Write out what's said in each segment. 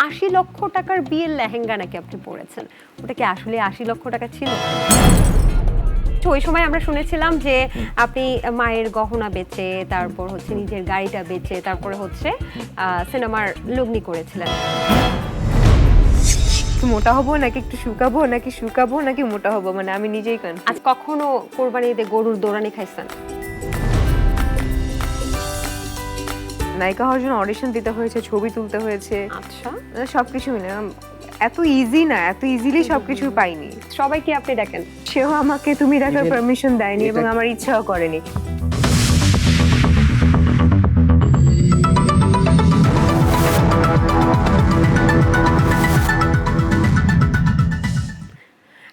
80 লক্ষ টাকার বিয়ের লেহেঙ্গা নাকি আপনি পরেছেন, ওটা কি আসলে 80 লক্ষ টাকা ছিল? তো ওই সময় আমরা শুনেছিলাম যে আপনি মায়ের গহনা বেচে, তারপর হচ্ছে নিজের গাড়িটা বেচে, তারপরে হচ্ছে সিনেমার লগ্নি করেছিলেন। মোটা হবো নাকি একটু শুকাবো, নাকি শুকাবো নাকি মোটা হবো, মানে আমি নিজেই কনফিউজ। আজ কখনো কোরবানি ঈদে গরুর দৌড়ানি খাইছেন? নায়িকা হওয়ার জন্য অডিশন দিতে হয়েছে, ছবি তুলতে হয়েছে, আচ্ছা, সবকিছু মিলে এত ইজি না, এত ইজিলি সবকিছু পাইনি। সবাইকে আপনি দেখেন? সেও আমাকে তুমি ডাকার পারমিশন দেয়নি এবং আমার ইচ্ছাও করেনি।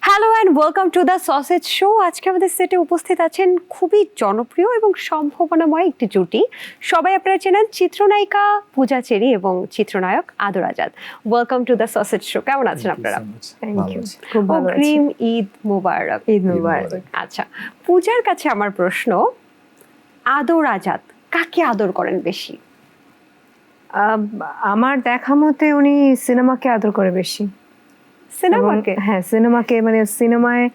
Hello and welcome to the sausage show. আজকে আমাদের সেটে উপস্থিত আছেন খুবই জনপ্রিয় এবং সম্ভাবনাময় একটি জুটি। সবাই আপনারা চেনেন, চিত্রনায়িকা পূজা চেরি এবং চিত্রনায়ক আদর Azad. Welcome to the sausage show. কেমন আছেন আপনারা? থ্যাংক ইউ, খুব ভালো আছি। অগ্রিম ঈদ মোবারক। ঈদ মুবারক। আচ্ছা, পূজার কাছে আমার প্রশ্ন, আদর আজাদ কাকে আদর করেন বেশি? আমার দেখা মতে উনি সিনেমাকে আদর করে বেশি। সিনেমাকে? হ্যাঁ, সিনেমাকে, মানে সিনেমায়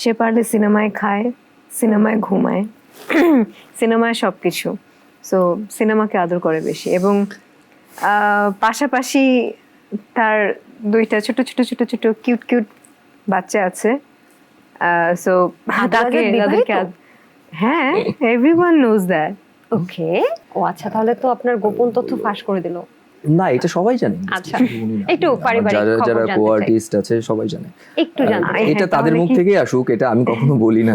সে পারলে সিনেমায় খায়, সিনেমায় ঘুমায়, সিনেমায় সবকিছু। সো সিনেমাকে আদর করে বেশি এবং পাশাপাশি তার দুইটা ছোট ছোট ছোট ছোট কিউট কিউট বাচ্চা আছে। সো তাকে তাদেরকে হ্যাঁ, এভরিওয়ান নোজ দ্যাট। ওকে, ও আচ্ছা, তাহলে তো আপনার গোপন তথ্য ফাঁস করে দিল। না, এটা সবাই জানে। আচ্ছা, একটু পারিবারিক যারা খবর যারা জানতে কো চাই। আর্টিস্ট আছে সবাই জানে। একটু জানতে চাই। এটা তাদের মুখ থেকেই আসুক, এটা আমি কখনো বলি না।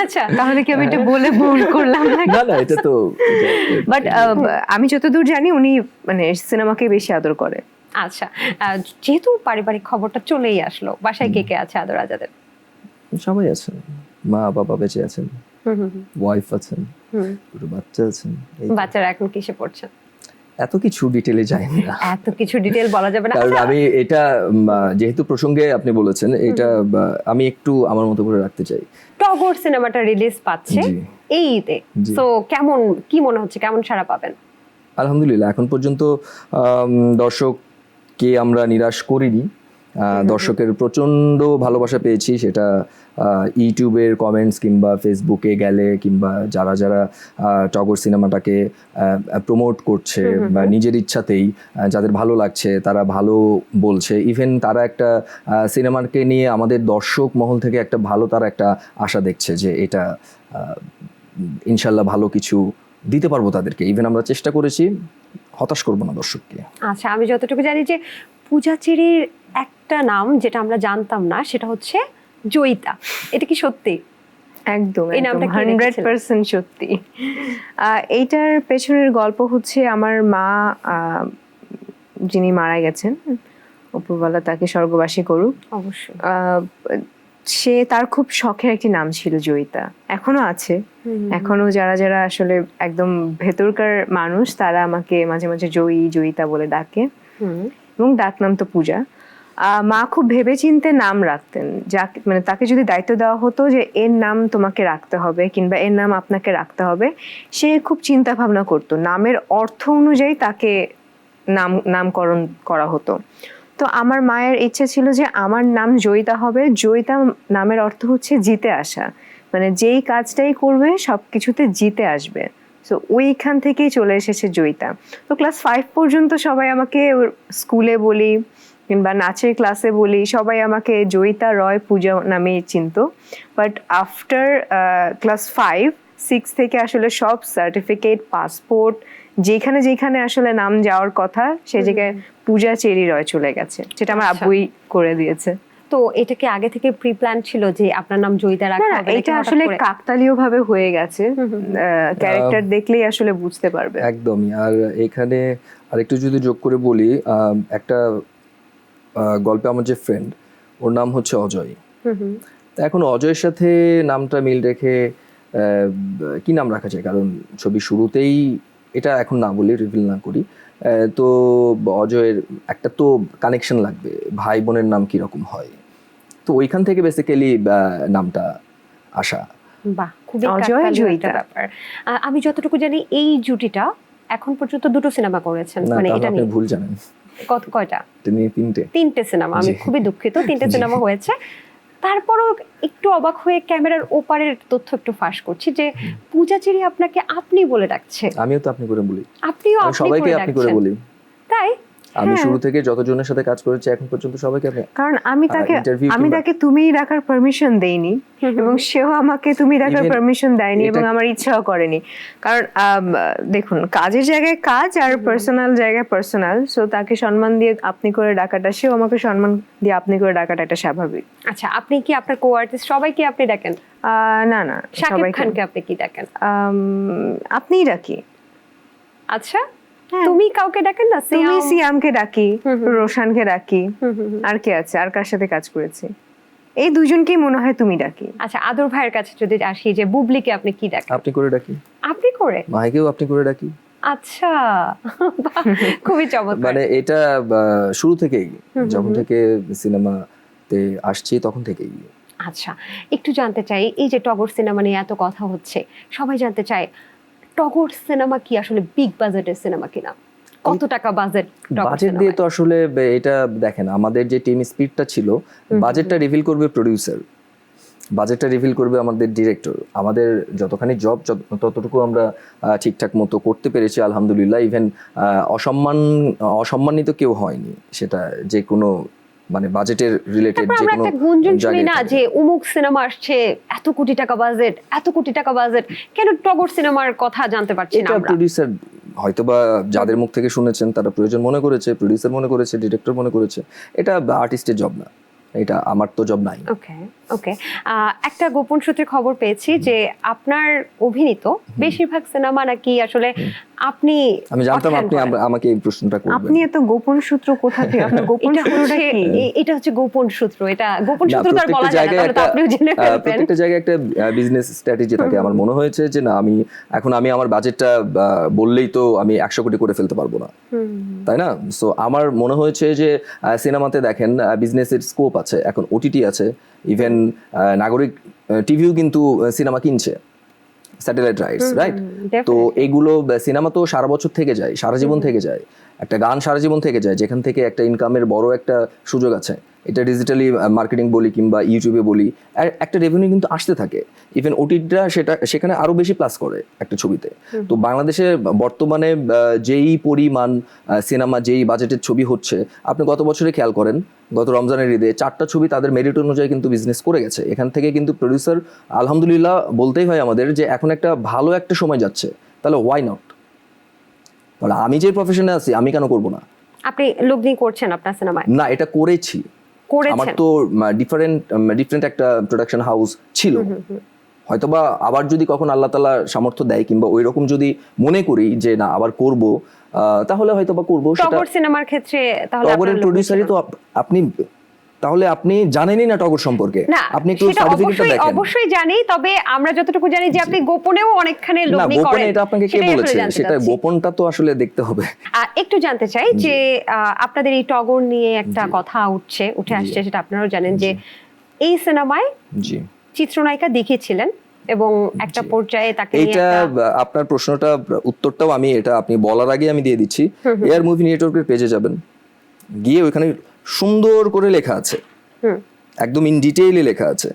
আচ্ছা, তাহলে কি আমি এটা বলে ভুল করলাম না? না না, এটা তো বাট আমি যতদূর জানি উনি মানে সিনেমাকে বেশি আদর করে। আচ্ছা, যেহেতু পারিবারিক খবরটা চলেই আসলো, বাসায় কে কে আছে আদর আজাদের? সবাই আছেন, মা বাবা বেঁচে আছেন, ওয়াইফ আছেন, দুটো বাচ্চা আছেন। বাচ্চারা এখন কিসে পড়ছেন? এত কিছু ডিটেলে যাই না, এত কিছু ডিটেল বলা যাবে না। কারণ আচ্ছা, আমি এটা যেহেতু প্রসঙ্গে আপনি বলেছেন, এটা আমি একটু আমার মতো করে রাখতে চাই। টগর সিনেমাটা রিলিজ পাচ্ছে জি। এই ঈদে, জি। তো কেমন, কি মনে হচ্ছে, কেমন সাড়া পাবেন? আলহামদুলিল্লাহ, এখন পর্যন্ত দর্শককে আমরা নিরাশ করিনি। দর্শকের প্রচণ্ড ভালোবাসা পেয়েছি, সেটা ইউটিউবের কমেন্টস কিংবা ফেসবুকে গেলে, কিংবা যারা যারা টগর সিনেমাটাকে প্রমোট করছে বা নিজের ইচ্ছাতেই যাদের ভালো লাগছে তারা ভালো বলছে। ইভেন তারা একটা সিনেমাকে নিয়ে আমাদের দর্শক মহল থেকে একটা ভালো, তারা একটা আশা দেখছে যে এটা ইনশাল্লাহ ভালো কিছু দিতে পারবো তাদেরকে। ইভেন আমরা চেষ্টা করেছি, হতাশ করবো না দর্শককে। আচ্ছা, আমি যতটুকু জানি যে পূজা চেরির একটা নাম যেটা আমরা জানতাম না, সেটা হচ্ছে জয়িতা। এটা কি সত্যি? একদম, এই নামটা কে 100% সত্যি। এইটার পেছনের গল্প হচ্ছে আমার মা, যিনি মারা গেছেন, উপরওয়ালা তাকে স্বর্গবাসী করুক, অবশ্যই। সে তার খুব শখের একটি নাম ছিল জয়িতা, এখনো আছে। এখনো যারা যারা আসলে একদম ভেতরকার মানুষ তারা আমাকে মাঝে মাঝে জয়ী, জয়িতা বলে ডাকে, এবং ডাক নাম তো পূজা। মা খুব ভেবেচিন্তে নাম রাখতেন, যাকে মানে তাকে যদি দায়িত্ব দেওয়া হতো যে এর নাম তোমাকে রাখতে হবে কিংবা এর নাম আপনাকে রাখতে হবে, সে খুব চিন্তা ভাবনা করতো, নামের অর্থ অনুযায়ী তাকে নামকরণ করা হতো। তো আমার মায়ের ইচ্ছে ছিল যে আমার নাম জয়িতা হবে। জয়িতা নামের অর্থ হচ্ছে জিতে আসা, মানে যেই কাজটাই করবে সবকিছুতে জিতে আসবে। তো ওইখান থেকেই চলে এসেছে জয়িতা। তো ক্লাস 5 পর্যন্ত সবাই আমাকে স্কুলে বলি কিংবা নাচের ক্লাসে বলি, সবাই আমাকে জয়িতা রয় পূজা নামে চিনতো। বাট আফটার ক্লাস 5-6 থেকে আসলে সব সার্টিফিকেট, পাসপোর্ট, যেখানে যেখানে আসলে নাম যাওয়ার কথা সেই জায়গায় পূজা চেরি রয় চলে গেছে, যেটা আমার আব্বুই করে দিয়েছে। তো এটা কি আগে থেকে প্রি প্ল্যান ছিল যে আপনার নাম জয়িতা রাখা হবে? এটা আসলে কাকতালীয় ভাবে হয়ে গেছে, ক্যারেক্টার দেখলেই আসলে বুঝতে পারবে। একদমই। আর এখানে আরেকটু যদি যোগ করে বলি, একটা গল্পে আমার যে ফ্রেন্ড, ওর নাম হচ্ছে অজয়। তা এখন অজয়ের সাথে নামটা মিল রেখে কি নাম রাখা যায়, কারণ ছবি শুরুতেই এটা এখন না বলি, রিভিল না করি, তো অজয়ের একটা তো কানেকশন লাগবে, ভাই বোনের নাম কিরকম হয়, তো ওইখান থেকে বেসিক্যালি নামটা আসা। বাহ, খুবই অজয় জয়িতা ব্যাপার। আমি যতটুকু জানি এই জুটিটা এখন পর্যন্ত 2টো সিনেমা করেছেন, না, মানে তাহলে এটা আপনি নিয়ে। ভুল জানেন। কয়টা? তিনটে। তিনটে সিনেমা, আমি খুবই দুঃখিত, তিনটে সিনেমা হয়েছে। তারপরও একটু অবাক হয়ে ক্যামেরার ওপারের তথ্য একটু ফাঁস করছি যে পূজা চেরি আপনাকে আপনি বলে ডাকছে। আমিও তো আপনি করে বলি, আপনিও আমি আপনি সবাইকে করে আপনি করে ডাকছেন। বলি। তাই? আমি শুরু থেকে যতজনের সাথে কাজ করেছি এখন পর্যন্ত সবাইকে আমি, কারণ interview আমি কিংবা- তাকে তুমি ডাকার পারমিশন দেইনি এবং সেও আমাকে তুমি ডাকার Even পারমিশন দেয়নি এবং এটা- আমার ইচ্ছাও করেনি। কারণ দেখুন, কাজের জায়গায় কাজ আর পার্সোনাল জায়গায় পার্সোনাল, সো তাকে সম্মান দিয়ে আপনি করে ডাকাটা, সেও আমাকে সম্মান দিয়ে আপনি করে ডাকাটা এটা স্বাভাবিক। আচ্ছা, আপনি কি আপনার কো আর্টিস্ট সবাইকে আপনি ডাকেন? না না, শাকিব সবাইকে খানকে আপনি কি ডাকেন? আপনিই ডাকি। আচ্ছা, হ্যাঁ। তুমি কাউকে ডাকেন না? তুমি সিয়াম? সিয়ামকে ডাকি, রোশানকে ডাকি, আর কে আছে, আর কার সাথে কাজ করেছি, এই দুজনকেই মনে হয় তুমি ডাকি। আচ্ছা, আদর ভাইয়ের কাছে যদি আসি, যে বুবলিকে আপনি কি ডাকেন? আপনি করে ডাকি, আপনি করে? মাহিকেও আপনি করে ডাকি। আচ্ছা, বাহ, খুবই চমৎকার। মানে এটা শুরু থেকেই, যখন থেকে সিনেমাতে আসছি তখন থেকেই। আচ্ছা, একটু জানতে চাই, এই যে টগর সিনেমা নিয়ে এত কথা হচ্ছে, সবাই জানতে চায় টগর সিনেমা কি আসলে বিগ বাজেটের সিনেমা কিনা? কত টাকা বাজেট? বাজেট দিয়ে তো আসলে এটা দেখেন, আমাদের যে টিম স্পিডটা ছিল, বাজেটটা রিভিল করবে প্রোডিউসার, বাজেটটা রিভিল করবে আমাদের ডিরেক্টর। আমাদের যতখানি জব ততটুকু আমরা ঠিকঠাক মতো করতে পেরেছি আলহামদুলিল্লাহ। ইভেন অসম্মানিত কেউ হয়নি, সেটা যে কোনো মানে বাজেটের রিলেটেড তারপর যে আমরা কোনো একটা গুঞ্জন শুনি জায়গায় না থাকে। যে অমুক সিনেমা আসছে, এত কোটি টাকা বাজেট, এত কোটি টাকা বাজেট, কেন টগর সিনেমার কথা জানতে পারছি না এটা আমরা? প্রোডিউসার হয়তোবা যাদের মুখ থেকে শুনেছেন তারা প্রয়োজন মনে করেছে, প্রোডিউসার মনে করেছে, ডিরেক্টর মনে করেছে। এটা আর্টিস্টের জব না, এটা আমার তো জব নাই। ওকে ওকে, একটা গোপন সূত্রে খবর পেয়েছি যে আপনার অভিনীত বেশিরভাগ সিনেমা নাকি আসলে আপনি আমি জানতাম অর্থায়ন আপনি করেন। আমাকে এই প্রশ্নটা করবেন। আপনি এত গোপন সূত্র কোথা থেকে? আপনার গোপন এটা সূত্রটা হচ্ছে কি? এটা হচ্ছে গোপন সূত্র, এটা গোপন না, সূত্র তো আর বলা যায় না, তাহলে তো আপনিও জেনে ফেলবেন। প্রত্যেকটা জায়গায় একটা বিজনেস স্ট্র্যাটেজি থাকে। আমার মনে হয়েছে যে না, আমি আমার বাজেটটা বললেই তো আমি 100 কোটি করে ফেলতে পারবো না, তাই না? সো আমার মনে হয়েছে যে সিনেমাতে দেখেন বিজনেসের স্কোপ আছে, এখন ওটিটি আছে, ইভেন নাগরিক টিভিও কিন্তু সিনেমা কিনছে, স্যাটেলাইট রাইটস, রাইট? তো এইগুলো সিনেমা তো সারা বছর থেকে যায়, সারা জীবন থেকে যায়, একটা গান সারা জীবন থেকে যায়, যেখান থেকে একটা ইনকামের বড় একটা সুযোগ আছে। এটা ডিজিটালি মার্কেটিং বলি কিংবা ইউটিউবে বলি, একটা রেভিনিউ কিন্তু আসতে থাকে। ইভেন ওটিটিটা সেখানে আরো বেশি প্লাস করে একটা ছবিতে। তো বাংলাদেশে বর্তমানে যেই পরিমাণ সিনেমা, যেই বাজেটের ছবি হচ্ছে, আপনি গত বছরে খেয়াল করেন, গত রমজানের ঈদে 4টা ছবি তাদের মেরিট অনুযায়ী কিন্তু বিজনেস করে গেছে। এখান থেকে কিন্তু প্রডিউসার আলহামদুলিল্লাহ বলতেই হয় আমাদের যে এখন একটা ভালো একটা সময় যাচ্ছে, তাহলে ওয়াই নট? তাহলে আমি যে প্রফেশনে আছি আমি কেন করব না? আপনি লগ্নি করছেন আপনার সিনেমায়? না, এটা করেছি। আমার তো ডিফারেন্ট একটা প্রোডাকশন হাউস ছিল। হয়তোবা আবার যদি কখন আল্লাহ তাআলা সামর্থ্য দেয় কিংবা ওই রকম যদি মনে করি যে না আবার করব, তাহলে হয়তোবা করব। সেটা টগর সিনেমার ক্ষেত্রে তাহলে টগরের প্রোডিউসারই তো আপনি, তাহলে আপনি জানেনই না টগর সম্পর্কে। না, আপনি একটু সেটা সার্টিফিকেটটা দেখেন। অবশ্যই জানি, তবে আমরা যতটুকু জানি যে আপনি গোপনেও অনেকখানি না, লগ্নি গোপনে করেন। এটা আপনাকে কে সেটাই আসলে বলেছে? জানতে সেটা চাচ্ছি। গোপনটা তো আসলে দেখতে হবে। একটু জানতে চাই যে আপনাদের এই টগর নিয়ে একটা কথা উঠে আসছে, সেটা আপনারাও জানেন যে এই সিনেমায় জি, চিত্রনায়িকা দেখিয়েছিলেন এবং একটা পর্যায়ে তাকে নিয়ে এইটা একটা আপনার প্রশ্নটা উত্তরটাও আমি এটা আপনি বলার আগে আমি দিয়ে দিচ্ছি। এয়ার মুভি নেটওয়ার্কের পেজে যাবেন, গিয়ে ওখানে সুন্দর করে লেখা আছে, একদম ইন ডিটেইলে লেখা আছে।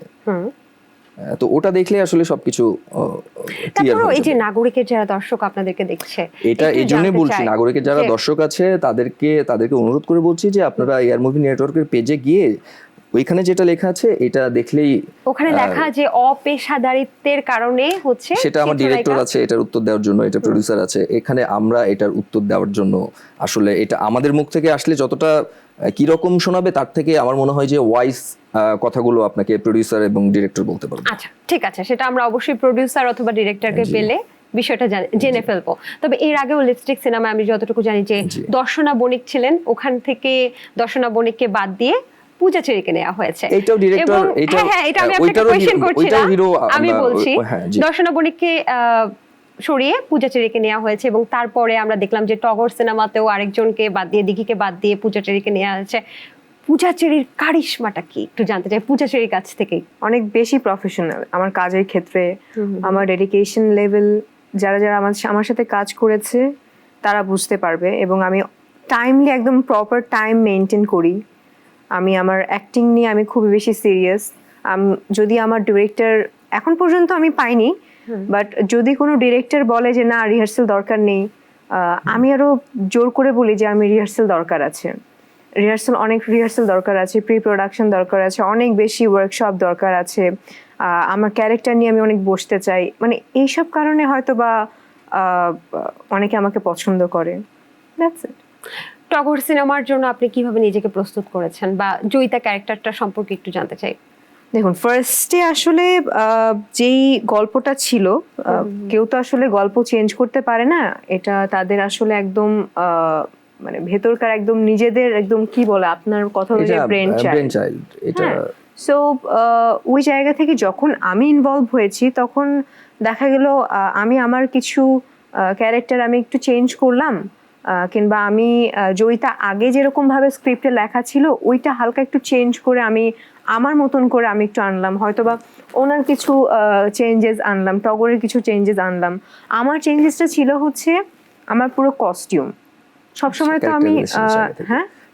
তো ওটা দেখলে আসলে সবকিছু ক্লিয়ার তারপরও হয়ে এই যে যাবে। নাগরিকের যারা দর্শক আপনাদেরকে দেখছে, এটা একটু এই জন্যই জানতে বলছি, চাই নাগরিকের যারা যে দর্শক আছে তাদেরকে অনুরোধ করে বলছি যে আপনারা এয়ার মুভি নেটওয়ার্কের পেজে গিয়ে ওইখানে যেটা লেখা আছে এটা দেখলেই, ওখানে লেখা যে অপেশাদারিত্বের কারণে হচ্ছে সেটা আমার ডিরেক্টর আছে এটার উত্তর দেওয়ার জন্য, এটা প্রোডিউসার আছে এখানে, আমরা এটার উত্তর দেওয়ার জন্য। আসলে এটা আমাদের মুখ থেকে আসলে যতটা কিরকম শোনাবে তার থেকে আমার মনে হয় যে ওয়াইস কথাগুলো আপনাকে প্রোডিউসার এবং ডিরেক্টর বলতে পারবে। আচ্ছা, ঠিক আছে, সেটা আমরা অবশ্যই প্রোডিউসার অথবা ডিরেক্টরকে পেলে বিষয়টা জেনে ফেলবো। তবে এর আগেও লিপস্টিক সিনেমা আমি যতটুকু জানি যে দর্শনা বণিক ছিলেন, ওখান থেকে দর্শনা বণিককে বাদ দিয়ে পূজা চেরিকে নেওয়া হয়েছে। এইটাও ডিরেক্টর, এটা আমি আপনাকে কোয়েশ্চেন করছি না, আমি বলছি দর্শনা বণিককে সরিয়ে পূজা চেরিকে নেওয়া হয়েছে এবং তারপরে আমরা দেখলাম যে টগর সিনেমাতেও আরেকজনকে বাদ দিয়ে, দিঘিকে বাদ দিয়ে পূজা চেরিকে নেওয়া হয়েছে। পূজা চেরির কারিশমাটা কি একটু জানতে চাই পূজা চেরির কাছ থেকে। অনেক বেশি প্রফেশনাল আমার কাজের ক্ষেত্রে, আমার ডেডিকেশন লেভেল যারা আমার সাথে কাজ করেছে তারা বুঝতে পারবে। এবং আমি টাইমলি একদম প্রপার টাইম মেনটেন করি। আমি আমার অ্যাক্টিং নিয়ে আমি খুবই বেশি সিরিয়াস। যদি আমার ডিরেক্টর এখন পর্যন্ত আমি পাইনি, বাট যদি কোনো ডিরেক্টর বলে যে না রিহার্সাল দরকার নেই, আমি আরো জোর করে বলি যে আমি রিহার্সাল দরকার আছে। অনেক রিহার্সাল দরকার আছে, প্রি প্রোডাকশন দরকার আছে, অনেক বেশি ওয়ার্কশপ দরকার আছে। আমার ক্যারেক্টার নিয়ে আমি অনেক বসতে চাই, মানে এইসব কারণে হয়তো বা অনেকে আমাকে পছন্দ করে। That's it. টগর সিনেমার জন্য আপনি কিভাবে নিজেকে প্রস্তুত করেছেন, বা জয়িতা ক্যারেক্টারটা সম্পর্কে একটু জানতে চাই। দেখুন, ফার্স্টে আসলে যেই গল্পটা ছিল, কেউ তো আসলে গল্প চেঞ্জ করতে পারে না, এটা তাদের আসলে একদম মানে ভেতরকার একদম নিজেদের একদম কি বলে আপনার কথা অনুযায়ী ব্রেন চাইল্ড এটা। সো ওই জায়গা থেকে যখন আমি ইনভলভ হয়েছি তখন দেখা গেল আমি আমার কিছু ক্যারেক্টার আমি একটু চেঞ্জ করলাম, কিংবা আমি জয়িতা আগে যেরকম ভাবে স্ক্রিপ্টে লেখা ছিল ওইটা হালকা একটু চেঞ্জ করে আমি আমার মতন করে আমি একটু আনলাম, হয়তোবা ওনার কিছু চেঞ্জেস আনলাম, টগরের কিছু চেঞ্জেস আনলাম। আমার চেঞ্জেসটা ছিল হচ্ছে আমার পুরো কস্টিউম। সবসময় তো আমি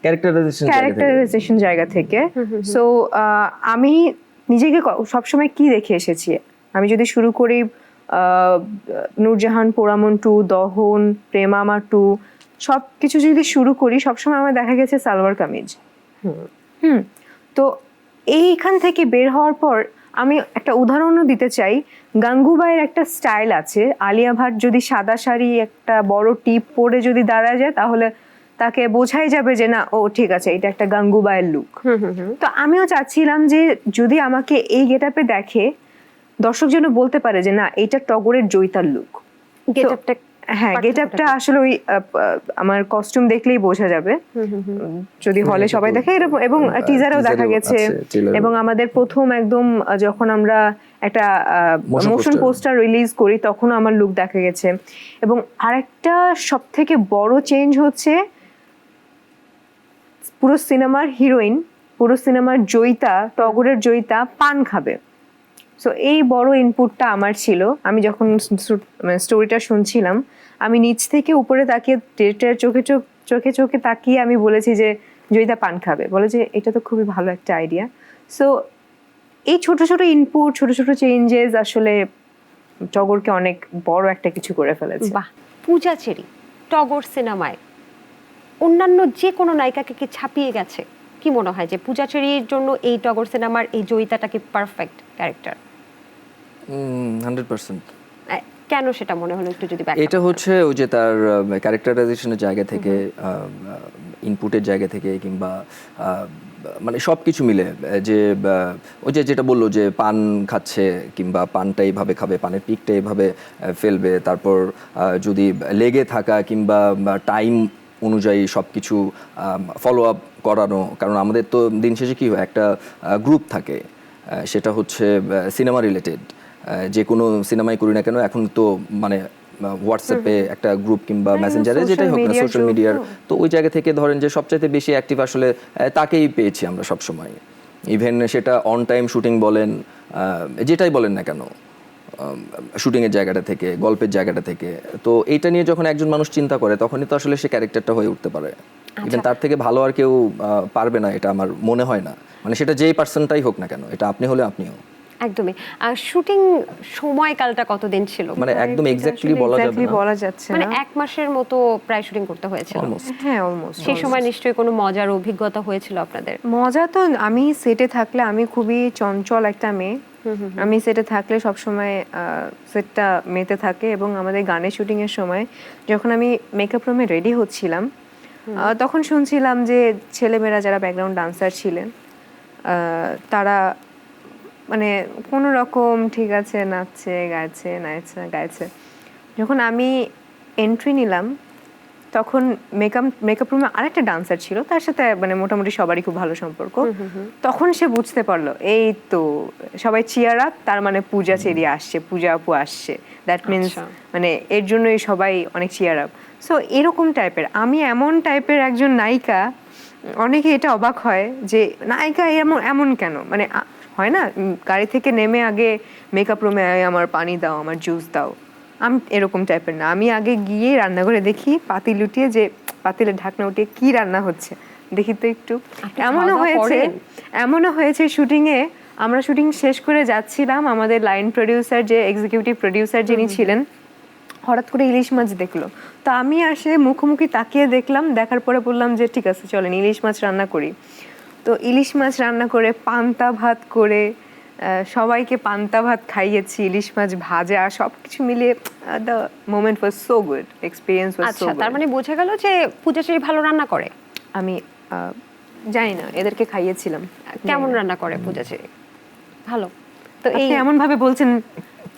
ক্যারেক্টারাইজেশন জায়গা থেকে, সো আমি নিজেকে সবসময় কি দেখে এসেছি। আমি যদি শুরু করি নূরজাহান, পোড়ামন 2, দহন, প্রেমামা 2, সব কিছু যদি শুরু করি সবসময় আমার দেখা গেছে সালোয়ার কামিজ। তো এইখান থেকে বের হওয়ার পর আমি একটা উদাহরণও দিতে চাই। গাঙ্গুবাইয়ের একটা স্টাইল আছে, আলিয়া ভাট যদি সাদা শাড়ি একটা বড় টিপ পরে যদি দাঁড়ায় যায় তাহলে তাকে বোঝাই যাবে যে না ও ঠিক আছে, এটা একটা গাঙ্গুবাইয়ের লুক। তো আমিও চাচ্ছিলাম যে যদি আমাকে এই গেটআপে দেখে দর্শক যেন বলতে পারে যে না এটা টগরের জয়িতার লুক। গেটআপটা, হ্যাঁ গেটআপটা আসলে ওই আমার কস্টিউম দেখলেই বোঝা যাবে যদি হলে সবাই দেখে, এবং টিজারেও দেখা গেছে। এবং আমাদের প্রথম একদম যখন আমরা একটা মোশন পোস্টার রিলিজ করি তখনও আমার লুক দেখা গেছে। এবং আরেকটা সব থেকে বড় চেঞ্জ হচ্ছে পুরো সিনেমার হিরোইন, পুরো সিনেমার জয়িতা, টগরের জয়িতা পান খাবে। সো এই বড় ইনপুটটা আমার ছিল। আমি যখন স্টোরিটা শুনছিলাম আমি নিচ থেকে উপরে তাকিয়ে ডিরেক্টরের চোখে চোখে তাকিয়ে আমি বলেছি যে জয়িতা পান খাবে, বলে যে এটা তো খুবই ভালো একটা আইডিয়া। সো এই ছোট ছোট ইনপুট, ছোট ছোট চেঞ্জেস আসলে টগরকে অনেক বড় একটা কিছু করে ফেলেছে। বাহ। পূজা চেরি টগর সিনেমায় অন্যান্য যে কোনো নায়িকাকে কি ছাপিয়ে গেছে? কি মনে হয় যে পূজা চেরির জন্য এই টগর সিনেমার এই জয়িতাটা কি পারফেক্ট ক্যারেক্টার? 100%। কেন সেটা মনে হলো একটু যদি এটা হচ্ছে ওই যে তার ক্যারেক্টারাইজেশনের জায়গা থেকে, ইনপুটের জায়গা থেকে, কিংবা মানে সব কিছু মিলে যে ওই যে যেটা বললো যে পান খাচ্ছে কিংবা পানটা এইভাবে খাবে, পানের পিকটা এইভাবে ফেলবে, তারপর যদি লেগে থাকা কিংবা টাইম অনুযায়ী সব কিছু ফলো আপ করানো। কারণ আমাদের তো দিন শেষে কি হয়, একটা গ্রুপ থাকে, সেটা হচ্ছে সিনেমা রিলেটেড। যে কোনো সিনেমাই করি না কেন এখন তো মানে হোয়াটসঅ্যাপে একটা গ্রুপ কিংবা মেসেঞ্জারে যেটাই হোক না, সোশ্যাল মিডিয়ার, তো ওই জায়গা থেকে ধরেন যে সবচাইতে বেশি অ্যাক্টিভ আসলে তাকেই পেয়েছি আমরা সবসময়। ইভেন সেটা অন টাইম শুটিং বলেন, যেটাই বলেন না কেন, শুটিংয়ের জায়গাটা থেকে, গল্পের জায়গাটা থেকে। তো এইটা নিয়ে যখন একজন মানুষ চিন্তা করে তখনই তো আসলে সে ক্যারেক্টারটা হয়ে উঠতে পারে। ইভেন তার থেকে ভালো আর কেউ পারবে না, এটা আমার মনে হয় না। মানে সেটা যেই পার্সনটাই হোক না কেন, এটা আপনি হলে আপনিও। একদমই। শুটিং সময়কালটা কতদিন ছিল? মানে একদম এক্স্যাক্টলি বলা যাচ্ছে না, মানে 1 মাসের মতো প্রায় শুটিং করতে হয়েছিল। হ্যাঁ অলমোস্ট। সেই সময় নিশ্চয়ই কোনো মজার অভিজ্ঞতা হয়েছিল আপনাদের? মজা তো, আমি সেটে থাকলে, আমি খুবই চঞ্চল একটা মেয়ে, আমি সেটে থাকলে সবসময় সেটটা মেতে থাকে। এবং আমাদের গানের শুটিং এর সময় যখন আমি মেকআপ রুমে রেডি হচ্ছিলাম তখন শুনছিলাম যে ছেলেমেয়েরা যারা ব্যাকগ্রাউন্ড ডান্সার ছিলেন তারা মানে কোনো রকম ঠিক আছে নাচছে গাইছে। যখন আমি এন্ট্রি নিলাম তখন মেকআপ রুমে আরেকটা ডান্সার ছিল, তার সাথে মানে মোটামুটি সবারই খুব ভালো সম্পর্ক। তখন সে বুঝতে পারলো এই তো সবাই চিয়ার আপ, তার মানে পূজা চেরি আসছে, পূজা আপু আসছে, দ্যাট মিনস মানে এর জন্যই সবাই অনেক চিয়ার আপ। সো এরকম টাইপের, আমি এমন টাইপের একজন নায়িকা, অনেকে এটা অবাক হয় যে নায়িকা এমন কেন, মানে হয় না গাড়ি থেকে নেমে আগে মেকআপ রুমে আমার পানি দাও, আমার জুস দাও। আমি এরকম টাইপের না, আমি আগে গিয়ে রান্নাঘরে দেখি পাতি লুটিয়ে যে পাতিলের ঢাকনা উঠিয়ে কি রান্না হচ্ছে দেখি তো একটু। আপনি এমনও খাওয়া দাওয়া হয়েছে করেন? এমনও হয়েছে শুটিংয়ে আমরা শুটিং শেষ করে যাচ্ছিলাম, আমাদের লাইন প্রোডিউসার যে এক্সিকিউটিভ প্রোডিউসার যিনি ছিলেন হঠাৎ করে ইলিশ মাছ দেখলো, তো আমি আসে মুখোমুখি তাকিয়ে দেখলাম, দেখার পরে বললাম যে ঠিক আছে চলেন ইলিশ মাছ রান্না করি। তো ইলিশ মাছ রান্না করে পান্তা ভাত করে সবাইকে পান্তা ভাত খাইয়েছি, ইলিশ মাছ ভাজা সব কিছু মিলিয়ে the moment was so good, experience was so আচ্ছা, তার মানে বোঝা গেল যে পূজাচেরি ভালো রান্না করে। আমি জানি না, এদেরকে খাইয়েছিলাম। কেমন রান্না করে পূজাচেরি? ভালো। তো এই আপনি এমন ভাবে বলছেন,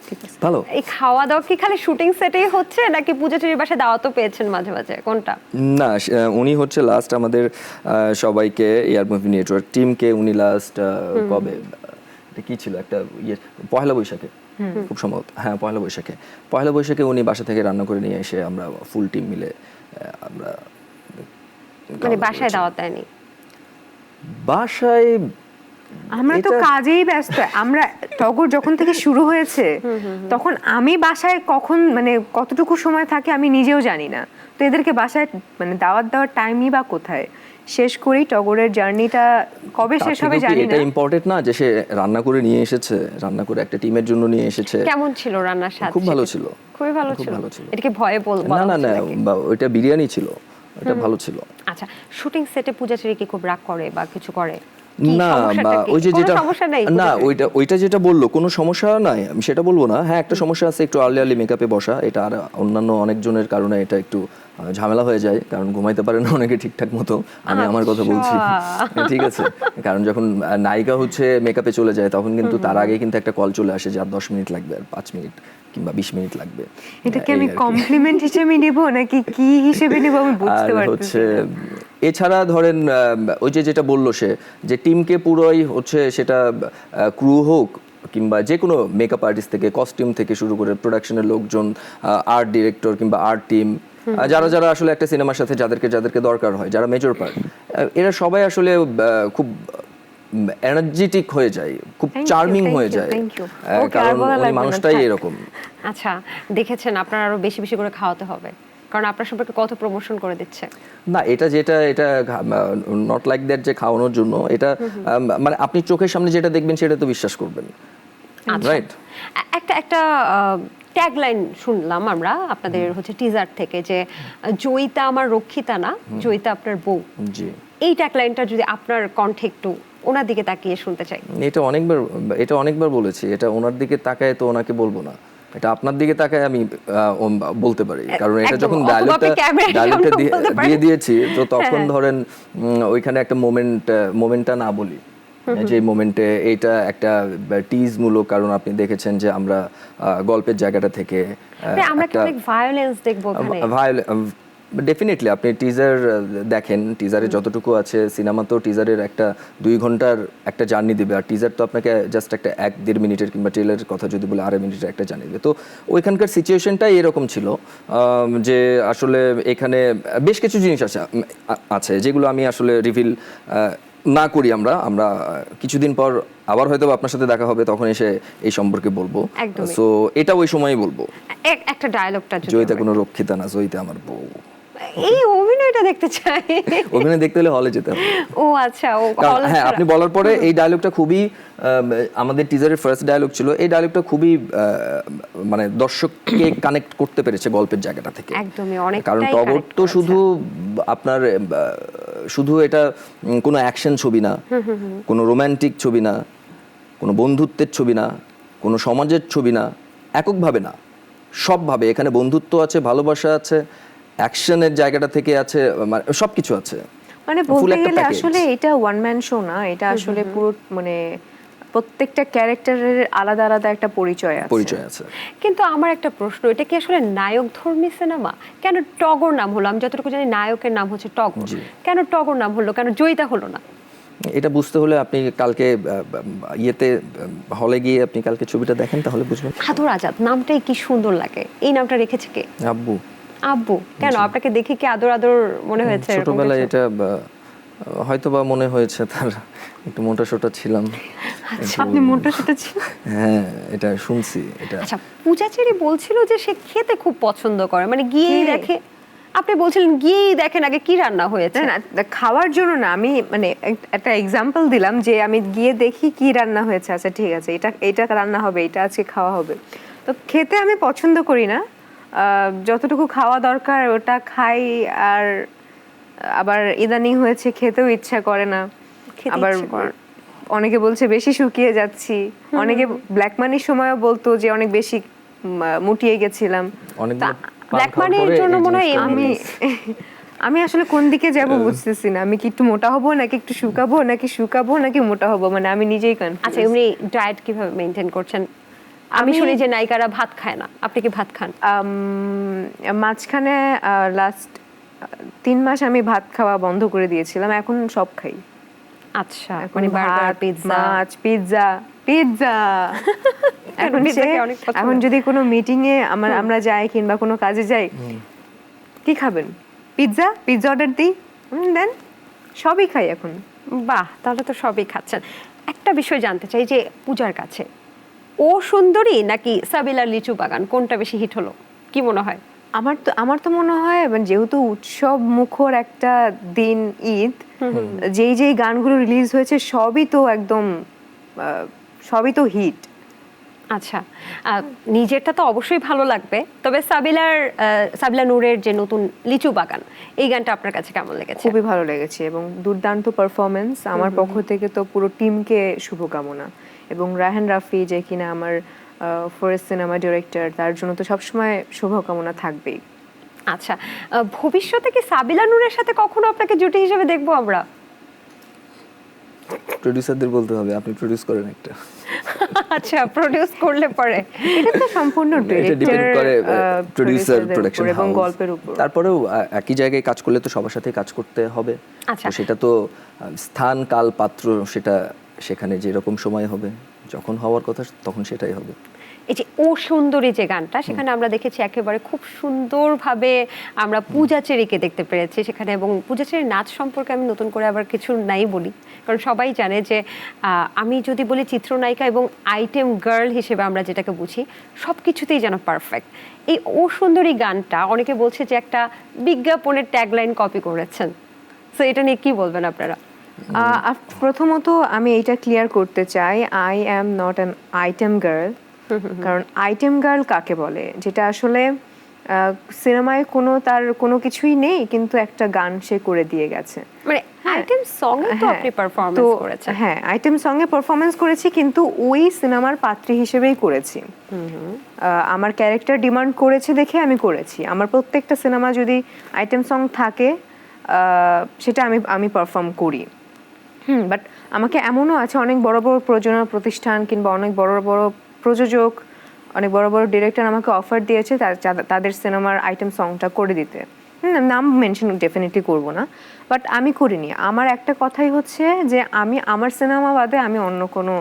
ঠিক আছে। ভালো। এই খাওয়া দাওয়া কি খালি শুটিং সেটেই হচ্ছে নাকি পূজাচেরির বাসায় দাওয়াতও পেয়েছেন মাঝে মাঝে, কোনটা? না, উনি হচ্ছে লাস্ট আমাদের সবাইকে এয়ার মুভি নেটওয়ার্ক টিমকে উনি লাস্ট কবে এটা কি ছিল একটা পয়লা বৈশাখে খুব সম্ভবত, হ্যাঁ পয়লা বৈশাখে উনি বাসা থেকে রান্না করে নিয়ে এসে আমরা ফুল টিম মিলে আমরা মানে বাসায় দাওয়াত দেয়নি? বাসায় আমরা তো কাজেই ব্যস্ত। আমরা টগর যখন থেকে শুরু হয়েছে তখন আমি বাসায় কখন মানে কতটুকু সময় থাকে আমি নিজেও জানি না, তো এদেরকে বাসায় মানে দাওয়াত দেওয়ার টাইমই বা কোথায়। শেষ করি টগরের জার্নিটা কবে শেষ হবে জানি না। এটা ইম্পর্টেন্ট না যে সে রান্না করে নিয়ে এসেছে, রান্না করে একটা টিমের জন্য নিয়ে এসেছে। কেমন ছিল রান্নার স্বাদ? খুব ভালো ছিল, খুবই ভালো খুব ছিল। ভালো ছিল। এটাকে ভয়ে না না না, ওইটা বিরিয়ানি ছিল, এটা ভালো ছিল। আচ্ছা, শুটিং সেটে পূজাচেরি কি খুব রাগ করে বা কিছু করে? না, ওই যে যেটা না ওইটা যেটা বললো কোনো সমস্যা নাই আমি সেটা বলবো না। হ্যাঁ একটা সমস্যা আছে, একটু আর্লি মেকআপে বসা, এটা আর অন্যান্য অনেকজনের কারণে এটা একটু ঝামেলা হয়ে যায়, কারণ ঘুমাইতে পারে না অনেকে ঠিকঠাক মতো। আমি আমার কথা বলছি, ঠিক আছে? কারণ যখন নায়িকা হচ্ছে মেকআপে চলে যায় তখন কিন্তু তার আগে কিন্তু একটা কল চলে আসে যে আর 10 মিনিট লাগবে, আর 5 মিনিট কিংবা 20 মিনিট লাগবে। এটাকে আমি কমপ্লিমেন্ট হিসেবে নিব নাকি কি হিসেবে নিব আমি বুঝতে পারছি হচ্ছে এছাড়া ধরেন ওই যে যেটা বললো সে যে টিমকে পুরোই হচ্ছে সেটা ক্রু হোক কিংবা যে কোনো মেকআপ আর্টিস্ট থেকে কস্টিউম থেকে শুরু করে প্রোডাকশনের লোকজন, আর্ট ডিরেক্টর কিংবা আর্ট টিম, যারা যারা আসলে একটা সিনেমার সাথে যাদেরকে দরকার হয়, যারা মেজর পার্ট, এরা সবাই আসলে খুব এনার্জেটিক হয়ে যায়, খুব চার্মিং হয়ে যায়, কারণ ওই মানুষটাই এরকম। আচ্ছা, দেখেছেন আপনার আরো বেশি বেশি করে খাওয়াতে হবে, কারণ আপনার সম্পর্কে কত প্রমোশন করে দিচ্ছে। না এটা নট লাইক দ্যাট যে খাওয়ানোর জন্য, এটা মানে আপনি চোখের সামনে যেটা দেখবেন সেটা তো বিশ্বাস করবেন, রাইট? একটা ট্যাগলাইন শুনলাম আমরা আপনাদের হচ্ছে টিজার থেকে যে জয়িতা আমার রক্ষিতা না, জয়িতা আপনার বউ। জি, এই ট্যাগলাইনটা যদি আপনার কণ্ঠে একটু ওনার দিকে তাকিয়ে শুনতে চাই। এটা অনেকবার বলেছি, এটা ওনার দিকে তাকায় তো ওনাকে বলবো না, এটা আপনার দিকে তাকায় আমি বলতে পারি, কারণ এটা যখন ডায়লগটা দিয়ে দিয়েছি তো তখন ধরেন ওইখানে একটা মোমেন্টটা না বলি, যে মোমেন্টে এটা একটা টিজ মূলক, কারণ আপনি দেখেছেন যে আমরা গল্পের জায়গাটা থেকে আমরা কি অনেক ভায়োলেন্স দেখবো ওখানে? ডেফিনেটলি আপনি টিজার দেখেন, টিজারে যতটুকু আছে, সিনেমা তো টিজারের একটা 2 ঘন্টার একটা জার্নি দিবে, আর টিজার তো আপনাকে জাস্ট একটা 1-1.5 মিনিটের কিংবা ট্রেলারের কথা যদি বলে 2.5 মিনিটের একটা জার্নি দিবে। তো ওইখানকার সিচুয়েশনটাই এরকম ছিল যে আসলে এখানে বেশ কিছু জিনিস আছে যেগুলো আমি আসলে রিভিল না করি। আমরা কিছুদিন পর আবার হয়তো আপনার সাথে দেখা হবে, তখন এসে এই সম্পর্কে বলবো। সো এটা ওই সময়ই বলবো। একটা ডায়লগটা জয়িতা কোনো রক্ষিতা না, জয়িতা আমার বউ। এই অভিনয়টা দেখতে চাই। অভিনয় দেখতে হলে হলে যেতে হবে। ও আচ্ছা, হ্যাঁ আপনি বলার পরে এই ডায়লগটা খুবই আমাদের টিজারের ফার্স্ট ডায়লগ ছিল, এই ডায়লগটা খুবই মানে দর্শককে কানেক্ট করতে পেরেছে গল্পের জায়গাটা থেকে। একদমই, অনেকটাই। কারণ টগর তো শুধু এটা কোনো অ্যাকশন ছবি না, কোনো রোমান্টিক ছবি না, কোনো বন্ধুত্বের ছবি না, কোনো সমাজের ছবি না, এককভাবে না, সবভাবে এখানে বন্ধুত্ব আছে, ভালোবাসা আছে, অ্যাকশনের জায়গাটা থেকে আছে, মানে সবকিছু আছে। মানে বলতে গেলে আসলে এটা ওয়ান ম্যান শো না, এটা আসলে পুরো মানে প্রত্যেকটা ক্যারেক্টারের আলাদা আলাদা একটা পরিচয় আছে। কিন্তু আমার একটা প্রশ্ন, এটা কি আসলে নায়ক ধর্মী সিনেমা? কেন টগর নাম হলো? আমি যতটুকু জানি নায়কের নাম হচ্ছে টগর, কেন টগর নাম হলো, কেন জয়িতা হলো না? এটা বুঝতে হলে আপনি কালকে হলে গিয়ে আপনি কালকে ছবিটা দেখেন, তাহলে বুঝবেন। আদর আজাদ নামটাই কি সুন্দর লাগে। এই নামটা রেখেছে কে? আব্বু। আব্বু কেন? আপনাকে দেখে কি আদর আদর মনে হয়েছে? ছোটবেলায় এটা হয়তো বা মনে হয়েছে, তার একটু মোটা সোটা ছিলাম। আপনি মোটা সোটা ছিলেন? হ্যাঁ, এটা শুনছি এটা। আচ্ছা, পূজাচেরি বলছিল যে সে খেতে খুব পছন্দ করে, মানে গিয়েই দেখে। আপনি বলছিলেন গিয়েই দেখেন আগে কি রান্না হয়েছে। না না, খাওয়ার জন্য না, আমি মানে একটা এক্সাম্পল দিলাম যে আমি গিয়ে দেখি কি রান্না হয়েছে, আচ্ছা ঠিক আছে এটা রান্না হবে, এটা আজকে খাওয়া হবে। তো খেতে আমি পছন্দ করি না, যতটুকু খাওয়া দরকার ওটা খাই। আর আবার ইদানিং হয়েছে খেতেও ইচ্ছা করে না। খেতে আবার ইচ্ছে করে না। অনেকে বলছে বেশি শুকিয়ে যাচ্ছি, অনেকে ব্ল্যাক মানির সময়ও বলতো যে অনেক বেশি মুটিয়ে গেছিলাম। অনেক ব্ল্যাক মানির জন্য মনে হয় আমি আসলে কোন দিকে যাব বুঝতেছি না, আমি কি একটু মোটা হব নাকি একটু শুকাবো নাকি মোটা হব, মানে আমি নিজেই কনফিউজ। আচ্ছা, এমনি ডায়েট কিভাবে মেনটেন করছেন? আমি শুনি যে নায়িকারা ভাত খায় না, আপনি কি ভাত খান? মাঝখানে লাস্ট 3 মাস আমি ভাত খাওয়া বন্ধ করে দিয়েছিলাম, এখন সব খাই। আচ্ছা, মানে বার্গার, পিৎজা। মাছ, পিৎজা এখন পিৎজাকে অনেক পছন্দ। এখন যদি কোনো মিটিং এ আমরা যাই কিংবা কোনো কাজে যাই, কি খাবেন? পিৎজা অর্ডার দিই, দেন সবই খাই এখন। বাহ, তাহলে তো সবই খাচ্ছেন। একটা বিষয় জানতে চাই যে পূজার কাছে ও সুন্দরী নাকি সাবিলার লিচু বাগান, কোনটা বেশি হিট হলো, কি মনে হয়? আমার তো মনে হয় মানে যেহেতু উৎসব মুখর একটা দিন ঈদ, যেই গানগুলো রিলিজ হয়েছে সবই তো একদম সবই তো হিট। আচ্ছা, নিজেরটা তো অবশ্যই ভালো লাগবে, তবে সাবিলা নূরের যে নতুন লিচু বাগান, এই গানটা আপনার কাছে কেমন লেগেছে? খুবই ভালো লেগেছে এবং দুর্দান্ত পারফরমেন্স। আমার পক্ষ থেকে তো পুরো টিমকে শুভকামনা, এবং রায়হান রাফি যে কিনা আমার ফরেস্ট সিনেমা ডিরেক্টর, তার জন্য তো সবসময় শুভকামনা থাকবেই। আচ্ছা, ভবিষ্যতে কি সাবিলা নূরের সাথে কখনো আপনাকে জুটি হিসেবে দেখবো আমরা? প্রোডিউসারদের বলতে হবে, আপনি প্রোডিউস করেন একটা। আচ্ছা, প্রোডিউস করলে পরে এটা তো সম্পূর্ণ এটা ডিপেন্ড করে প্রোডিউসার, প্রোডাকশন এবং হাউস, গল্পের উপর। তারপরেও একই জায়গায় কাজ করলে তো সবার সাথে কাজ করতে হবে। আচ্ছা। তো সেটা তো স্থান, কাল, পাত্র, সেটা সেখানে যেরকম সময় হবে, যখন হওয়ার কথা তখন সেটাই হবে। এই যে ও সুন্দরী যে গানটা, সেখানে আমরা দেখেছি একেবারে খুব সুন্দরভাবে আমরা পূজা চেরিকে দেখতে পেরেছি সেখানে, এবং পূজা চেরির নাচ সম্পর্কে আমি নতুন করে আবার কিছু নাই বলি, কারণ সবাই জানে যে আমি যদি বলি চিত্রনায়িকা এবং আইটেম গার্ল হিসেবে আমরা যেটাকে বুঝি, সব কিছুতেই যেন পারফেক্ট। এই ও সুন্দরী গানটা অনেকে বলছে যে একটা বিজ্ঞাপনের ট্যাগলাইন কপি করেছেন, তো এটা নিয়ে কি বলবেন আপনারা? প্রথমত আমি এইটা ক্লিয়ার করতে চাই, I am not an item girl. কারণ আইটেম গার্ল কাকে বলে, যেটা আসলে সিনেমায় তার কোনো কিছুই নেই, কিন্তু একটা গান সে করে দিয়ে গেছে। মানে আইটেম সং এ তো আপনি পারফরম্যান্স করেছেন। হ্যাঁ, আইটেম সং এ পারফরম্যান্স করেছি, কিন্তু ওই সিনেমার পাত্রী হিসেবেই করেছি। আমার ক্যারেক্টার ডিমান্ড করেছে দেখে আমি করেছি। আমার প্রত্যেকটা সিনেমা যদি আইটেম সং থাকে, সেটা আমি পারফর্ম করি। বাট আমাকে এমনও আছে, অনেক বড় বড় প্রযোজনা প্রতিষ্ঠান কিংবা অনেক বড় বড় প্রযোজক, অনেক বড় বড় ডিরেক্টর আমাকে অফার দিয়েছে তাদের সিনেমার আইটেম সংটা করে দিতে। নাম মেনশন ডেফিনেটলি করব না, বাট আমি করিনি। আমার একটা কথাই হচ্ছে যে আমি আমার সিনেমা বাদে আমি অন্য কোনো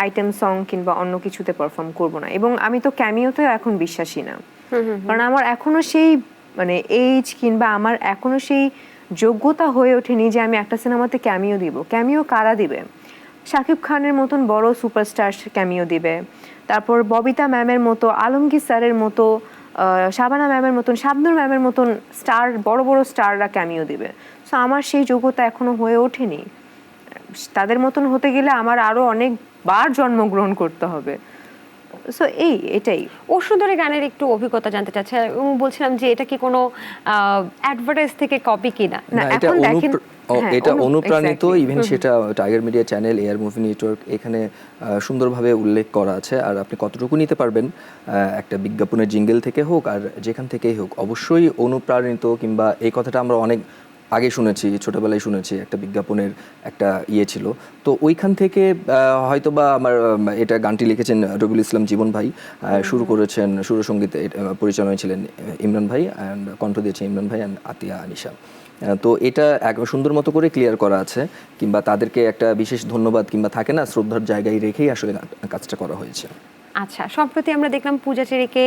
আইটেম সং কিংবা অন্য কিছুতে পারফর্ম করব না, এবং আমি তো ক্যামিওতেও এখন বিশ্বাসী না। কারণ আমার এখনো সেই মানে এইজ কিংবা আমার এখনো সেই যোগ্যতা হয়ে ওঠেনি যে আমি একটা সিনেমাতে ক্যামিও দিব। ক্যামিও কারা দিবে? শাকিব খানের মতন বড় সুপারস্টার ক্যামিও দিবে, তারপর ববিতা ম্যামের মতো, আলমগীর স্যারের মতো, শাবানা ম্যামের মতন, শাবনুর ম্যামের মতন স্টার, বড় বড় স্টাররা ক্যামিও দিবে। সো আমার সেই যোগ্যতা এখনো হয়ে ওঠেনি। তাদের মতন হতে গেলে আমার আরো অনেকবার জন্মগ্রহণ করতে হবে। সো এটাই। ও সুন্দরী গানের একটু অভিজ্ঞতা জানতে চাচ্ছি, এবং বলছিলাম যে এটা কি কোনো অ্যাডভার্টাইজ থেকে কপি কিনা? না, এটা অনুপ্রাণিত। ইভেন সেটা tiger media channel, air movie network, এখানে সুন্দরভাবে উল্লেখ করা আছে। আর আপনি কতটুকু নিতে পারবেন একটা বিজ্ঞাপনের জিঙ্গেল থেকে হোক আর যেখান থেকেই হোক, অবশ্যই অনুপ্রাণিত। কিংবা এই কথাটা আমরা অনেক আগে শুনেছি, ছোটবেলায় শুনেছি, একটা বিজ্ঞাপনের একটা ছিল, তো ওইখান থেকে হয়তো বা আমার এটা গানটি লিখেছেন রবিউল ইসলাম জীবন ভাই, শুরু করেছেন সুরসঙ্গীতে, পরিচালনায় ছিলেন ইমরান ভাই, অ্যান্ড কণ্ঠ দিয়েছে ইমরান ভাই অ্যান্ড আতিয়া আনিশা। তো এটা একদম সুন্দর মতো করে ক্লিয়ার করা আছে, কিংবা তাদেরকে একটা বিশেষ ধন্যবাদ কিংবা থাকে না, শ্রদ্ধার জায়গায় রেখেই আসলে কাজটা করা হয়েছে। আচ্ছা, সম্প্রতি আমরা দেখলাম পূজা চেরিকে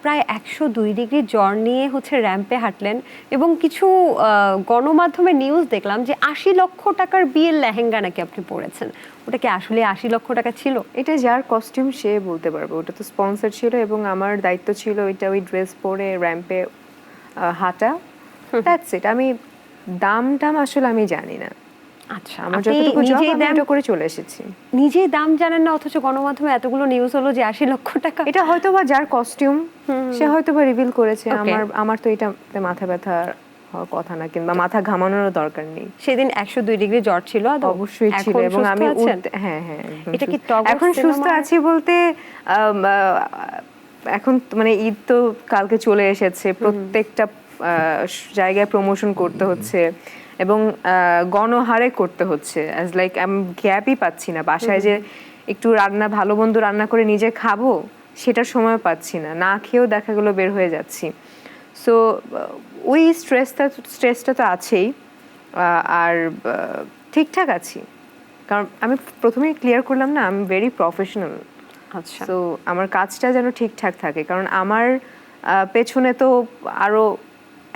প্রায় 102 ডিগ্রি জ্বর নিয়ে র্যাম্পে হাঁটলেন, এবং কিছু গণমাধ্যমে নিউজ দেখলাম যে 80 লক্ষ টাকার বিয়ের লেহেঙ্গা নাকি আপনি পরেছেন। ওটা কি আসলে 80 লক্ষ টাকা ছিল? এটা যার কস্টিউম সে বলতে পারবে, ওটা তো স্পন্সর ছিল এবং আমার দায়িত্ব ছিল ওই ড্রেস পরে র্যাম্পে হাঁটা। That's it. আমি দাম আসলে আমি জানি না। আচ্ছা, আমার আপনি যতটুকু জব নিজেই আমি দাম এটা করে চলে এসেছি। নিজেই দাম জানেন না, অথচ গণমাধ্যমে এতগুলো নিউজ হলো যে 80 লক্ষ টাকা। এটা হয়তো বা যার কস্টিউম সে হয়তো বা রিভিল করেছে। Okay. আমার তো এটাতে মাথা ব্যথা হওয়ার কথা না, কিংবা মাথা ঘামানোরও দরকার নেই। সেদিন 102 ডিগ্রি জ্বর ছিল আদৌ? অবশ্যই ছিল, এখন এবং সুস্থ আমি আছেন? হ্যাঁ হ্যাঁ একদম এটা কি সুস্থ। টগর এখন সুস্থ সিনেমার- আছি বলতে এখন মানে ঈদ তো কালকে চলে এসেছে, প্রত্যেকটা জায়গায় প্রমোশন করতে হচ্ছে এবং গণহারে করতে হচ্ছে। অ্যাজ লাইক আমি গ্যাপই পাচ্ছি না, বাসায় যে একটু রান্না ভালো মন্দ রান্না করে নিজে খাবো সেটার সময় পাচ্ছি না, না খেয়েও দেখা গেলো বের হয়ে যাচ্ছি। সো ওই স্ট্রেসটা তো আছেই। আর ঠিকঠাক আছি, কারণ আমি প্রথমেই ক্লিয়ার করলাম না, আমি ভেরি প্রফেশনাল। আচ্ছা, সো আমার কাজটা যেন ঠিকঠাক থাকে, কারণ আমার পেছনে তো আরো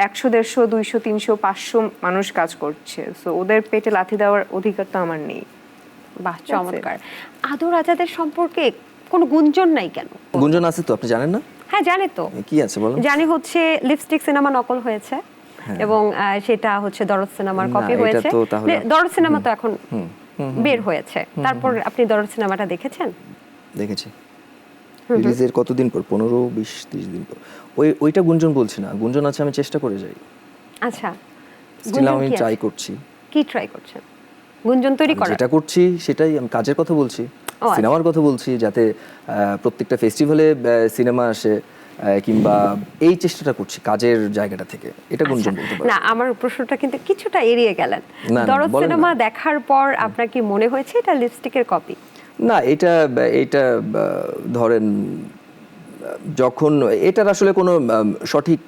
100, 150, 200, 300, 500 মানুষ কাজ করছে। সো ওদের পেটে লাথি দেওয়ার অধিকার তো আমার নেই। বাহ, চমৎকার। আদর আজাদের সম্পর্কে কোনো গুঞ্জন নাই কেন? গুঞ্জন আছে তো, আপনি জানেন না? হ্যাঁ জানি তো, কি আছে বলেন? জানি হচ্ছে লিপস্টিক সিনেমা নকল হয়েছে এবং সেটা হচ্ছে দরদ সিনেমার না, কপি এটা হয়েছে। তো তাহলে- দরদ সিনেমা তো এখন বের হয়েছে, তারপর আপনি দরদ সিনেমাটা দেখেছেন? দেখেছি। রিলিজের কতদিন পর? 15, 20, 30 দিন পর। ওইটা গুঞ্জন বলছি না, গুঞ্জন আছে আমি চেষ্টা করে যাই, আচ্ছা, স্টিল গুঞ্জন আমি কি আছে? ট্রাই করছি। কি ট্রাই করছেন? গুঞ্জন তৈরি আমি করা? যেটা করছি সেটাই, আমি কাজের কথা বলছি, আচ্ছা। সিনেমার কথা বলছি, যাতে প্রত্যেকটা ফেস্টিভ্যালে সিনেমা আসে, কিংবা এই চেষ্টাটা করছি কাজের জায়গাটা থেকে, এটা গুঞ্জন বলতে পারি। না, আমার প্রশ্নটা কিন্তু কিছুটা এড়িয়ে গেলেন। না, দরদ বলেন সিনেমা না। দেখার পর আপনার কি মনে হয়েছে এটা লিপস্টিকের কপি? না, এটা ধরেন যখন এটার আসলে কোনো সঠিক,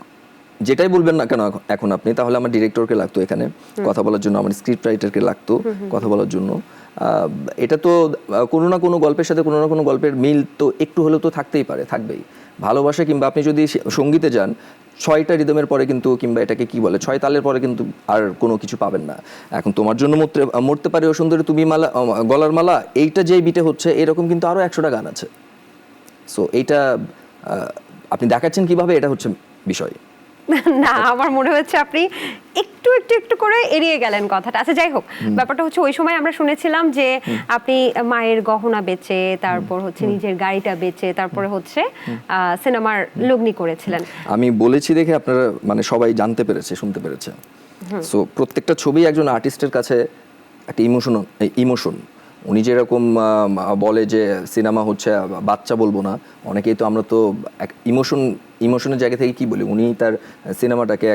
যেটাই বলবেন না কেন এখন আপনি, তাহলে আমার ডিরেক্টরকে লাগতো এখানে কথা বলার জন্য, আমার স্ক্রিপ্ট রাইটারকে লাগতো কথা বলার জন্য। এটা তো কোনো না কোনো গল্পের সাথে কোনো না কোনো গল্পের মিল তো একটু হলেও তো থাকতেই পারে, থাকবেই। ভালোবাসা কিংবা আপনি যদি সঙ্গীতে যান, 6টা রিদমের পরে কিন্তু, কিংবা এটাকে কি বলে, 6 তালের পরে কিন্তু আর কোনো কিছু পাবেন না। এখন তোমার জন্য মরতে পারে ও সুন্দরী তুমি মালা, গলার মালা, এইটা যেই বিটে হচ্ছে, এরকম কিন্তু আরো 100টা গান আছে। সো এইটা আপনি দেখাচ্ছেন কিভাবে, এটা হচ্ছে বিষয়। না, আমার মনে হচ্ছে আপনি একটু একটু একটু করে এড়িয়ে গেলেন কথাটা। আচ্ছা যাই হোক, ব্যাপারটা হচ্ছে ওই সময় আমরা শুনেছিলাম যে আপনি মায়ের গহনা বেচে, তারপর হচ্ছে নিজের গাড়িটা বেচে, তারপরে হচ্ছে সিনেমার লগ্নি করেছিলেন। আমি বলেছি দেখে আপনারা মানে সবাই জানতে পেরেছে, শুনতে পেরেছে। সো প্রত্যেকটা ছবি একজন আর্টিস্টের কাছে একটা ইমোশন। উনি যেরকম বলে যে সিনেমা হচ্ছে বাচ্চা, বলবো না, অনেকেই তো, আমরা তো ইমোশনের জায়গা থেকে কি বলি, উনি তার সিনেমাটাকে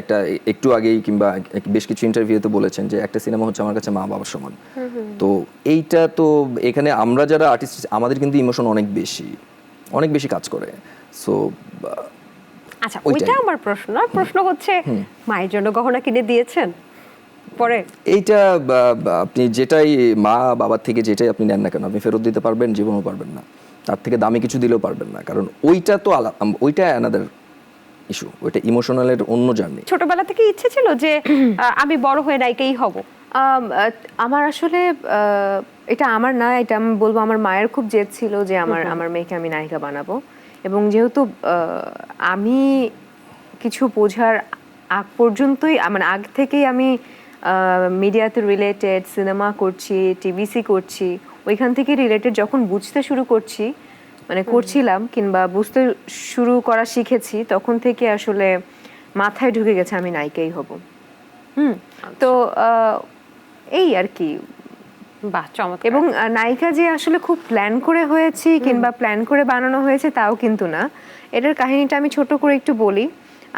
একটু আগেই কিংবা বেশ কিছু ইন্টারভিউতে বলেছেন যে একটা সিনেমা হচ্ছে আমার কাছে মা বাবার সমান। তো এইটা তো এখানে আমরা যারা আর্টিস্ট, আমাদের কিন্তু ইমোশন অনেক বেশি কাজ করে। সো আচ্ছা, ওইটাই। ওইটা আমার প্রশ্ন না, প্রশ্ন হচ্ছে মায়ের জন্য গহনা কিনে দিয়েছেন পরে? এইটা আপনি যেটাই মা বাবার থেকে যেটাই আপনি নেন না কেন, আপনি ফেরত দিতে পারবেন, জীবনও পারবেন না, তার থেকে দামি কিছু দিলেও পারবেন না, কারণ ওইটা তো ওইটা অ্যানাদার ইস্যু, ওইটা ইমোশনালের অন্য জার্নি। ছোটবেলা থেকে ইচ্ছে ছিল যে আমি বড় হয়ে নায়িকাই হব? আমার আসলে এটা আমার না, এটা আমি বলবো আমার মায়ের খুব জেদ ছিল যে আমার মেয়েকে আমি নায়িকা বানাবো। এবং যেহেতু আমি কিছু বোঝার আগ পর্যন্তই, মানে আগ থেকেই আমি মিডিয়াতে রিলেটেড, সিনেমা করছি, টিভিসি করছি, ওইখান থেকে রিলেটেড যখন বুঝতে শুরু করছি, মানে করছিলাম কিংবা বুঝতে শুরু করা শিখেছি, তখন থেকে আসলে মাথায় ঢুকে গেছে আমি নায়িকাই হব। তো এই আর কি। বাহ, চমৎকার। এবং নায়িকা যে আসলে খুব প্ল্যান করে হয়েছি কিংবা প্ল্যান করে বানানো হয়েছে তাও কিন্তু না। এটার কাহিনীটা আমি ছোট করে একটু বলি।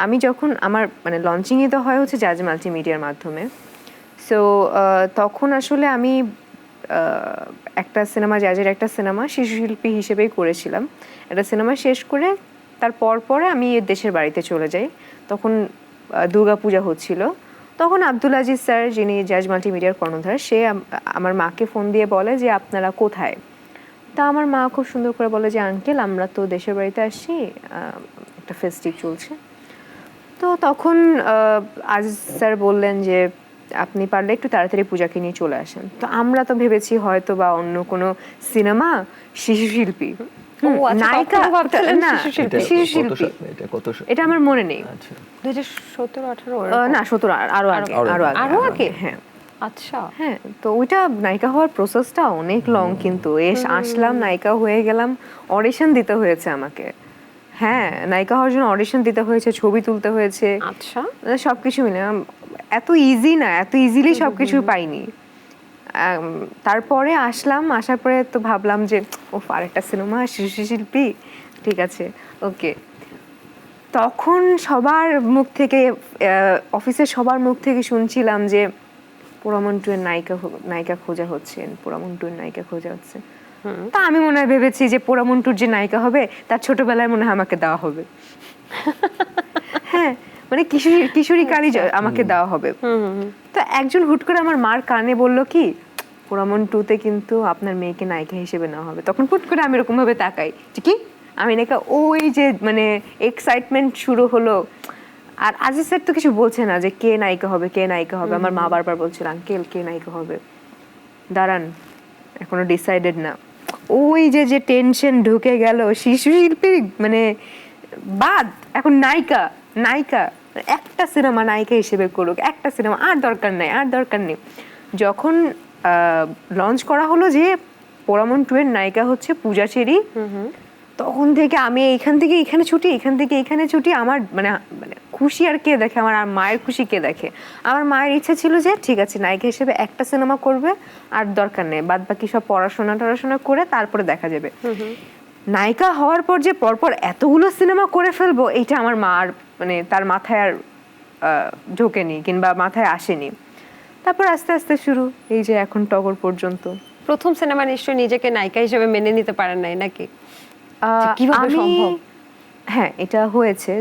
আমি যখন আমার মানে লঞ্চিংই তো হয় হচ্ছে জাজ মাল্টিমিডিয়ার মাধ্যমে। সো তখন আসলে আমি একটা সিনেমা, জাজের একটা সিনেমা শিশু শিল্পী হিসেবেই করেছিলাম। একটা সিনেমা শেষ করে তার পরে আমি দেশের বাড়িতে চলে যাই। তখন দুর্গাপূজা হচ্ছিল। তখন আব্দুল আজিজ স্যার, যিনি জাজ মাল্টিমিডিয়ার কর্ণধার, সে আমার মাকে ফোন দিয়ে বলে যে আপনারা কোথায়। তা আমার মা খুব সুন্দর করে বলে যে আঙ্কেল আমরা তো দেশের বাড়িতে আসছি, একটা ফেস্টিভ চলছে। তো তখন আজিজ স্যার বললেন যে আপনি পারলে একটু তাড়াতাড়ি পূজাকে নিয়ে চলে আসেন। তো আমরা তো ভেবেছি হয়তো বা অন্য কোনো সিনেমা, শিশু শিল্পী। ও আচ্ছা, নায়িকা তখনও ভাবছিলেন না, শিশু শিল্পী। শিশু শিল্পী। এটা কত এটা আমার মনে নেই। আচ্ছা 2017-18 না 17 আরো আগে আরো আগে? হ্যাঁ আচ্ছা, হ্যাঁ। তো ওইটা নায়িকা হওয়ার প্রসেসটা অনেক লং, কিন্তু আসলাম, নায়িকা হয়ে গেলাম, অডিশন দিতে হয়েছে আমাকে। হ্যাঁ, নায়িকা হওয়ার জন্য অডিশন দিতে হয়েছে, ছবি তুলতে হয়েছে, আচ্ছা। সবকিছু মিলে এত ইজি না, এত ইজিলি সবকিছু পাইনি। তারপরে আসার পরে তো ভাবলাম যে ও আরেকটা সিনেমা, শিশু শিল্পী, ঠিক আছে, ওকে। তখন সবার মুখ থেকে, অফিসের সবার মুখ থেকে শুনছিলাম যে পোড়ামন্টুয়ের নায়িকা খোঁজা হচ্ছে, পোড়ামন্টুয়ের নায়িকা খোঁজা হচ্ছে। তা আমি মনে হয় ভেবেছি যে পোড়ামন্টুর যে নায়িকা হবে তার ছোটবেলায় মনে হয় আমাকে দেওয়া হবে। হ্যাঁ, মানে কিশোরী কালী আমাকে দেওয়া হবে। তো একজন হুট করে আমার মার কানে বলল কি, পোড়ামন্টুতে কিন্তু আপনার মেয়েকে নায়িকা হিসেবে নেওয়া হবে। তখন হুট করে আমি এরকম ভাবে তাকাই যে কি, আমি নাকি ওই যে মানে এক্সাইটমেন্ট শুরু হলো। আর আজিজ স্যার তো কিছু বলছে না যে কে নায়িকা হবে, কে নায়িকা হবে। আমার মা বারবার বলছিল আঙ্কেল কে নায়িকা হবে, দাঁড়ান এখনো ডিসাইডেড না। ওই যে টেনশন ঢুকে গেল, শিশু শিল্পী মানে বাদ, এখন নায়িকা, একটা সিনেমা নায়িকা হিসেবে করুক, একটা সিনেমা, আর দরকার নেই। যখন লঞ্চ করা হলো যে পোড়ামন্টু এর নায়িকা হচ্ছে পূজা চেরি, তখন থেকে আমি এখান থেকে এখানে ছুটি, এখান থেকে এখানে ছুটি। আমার মানে খুশি আর কে দেখে, আমার আর মায়ের খুশি কে দেখে। আমার মায়ের ইচ্ছা ছিল যে ঠিক আছে নায়িকা হিসেবে একটা সিনেমা করবে, আর দরকার নেই, বাদ বাকি সব পড়াশোনা করে তারপরে দেখা যাবে। নায়িকা হওয়ার পর যে পরপর এতগুলো সিনেমা করে ফেলবো, এইটা আমার মার মানে তার মাথায় আর ঢোকেনি কিংবা মাথায় আসেনি। তারপর আস্তে আস্তে শুরু, এই যে এখন টগর পর্যন্ত। প্রথম সিনেমা নিশ্চয়ই নিজেকে নায়িকা হিসেবে মেনে নিতে পারেন নাই নাকি? কিভাবে সম্ভব? হ্যাঁ, এটা হয়েছে।